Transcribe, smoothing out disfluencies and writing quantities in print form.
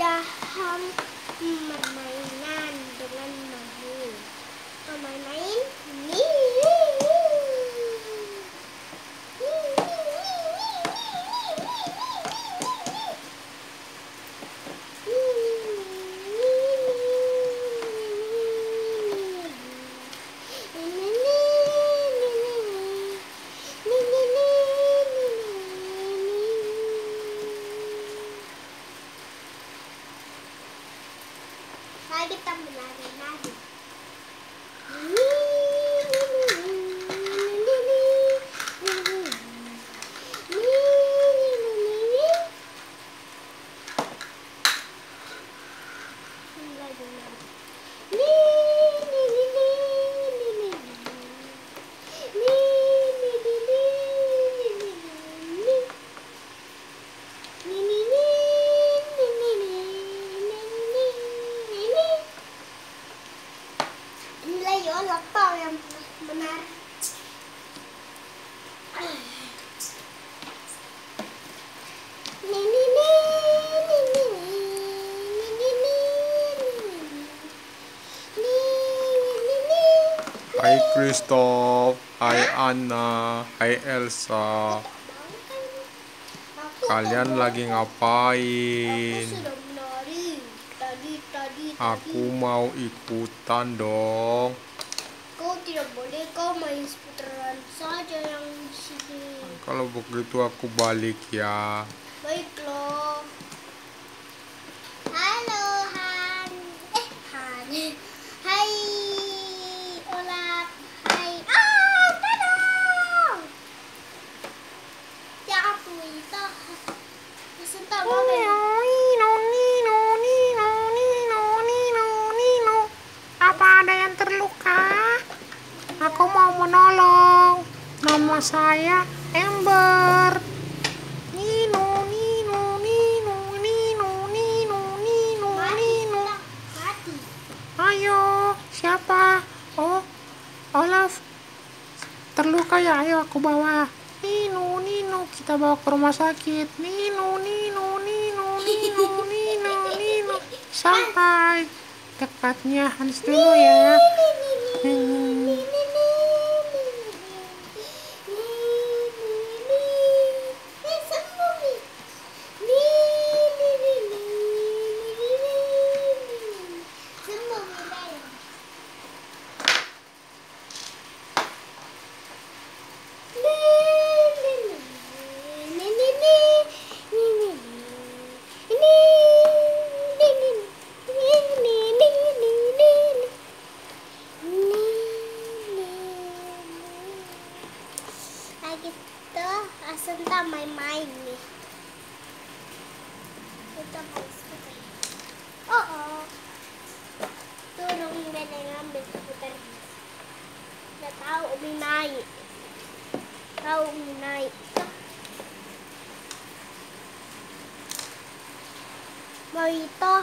sudah bermainan dengan Mahu. Main-main ini. Kita menari-nari. Lapar yang benar. Hai Christoph, hai Anna, hai Elsa. Kalian lagi ngapain? Aku sudah menari. Tadi. Aku mau ikutan dong. Kau tidak boleh, kau main seputaran saja yang di sini. Kalau begitu aku balik ya. Baiklah. Halo Han. Han. Hai Olaf. Hai. Tolong. Ya aku itu. Sebentar Apa ada yang terluka? Aku mau menolong. Nama saya Ember. Nino. mati. Ayo, siapa? Oh, Olaf. Terluka ya? Ayo aku bawa. Nino, kita bawa ke rumah sakit. Nino. Sampai dekatnya Hans dulu ya. Kita sebentar main-main nih. Kita main sebentar. Turun dan ngambil seputar. Udah tahu Umi naik. Mau itu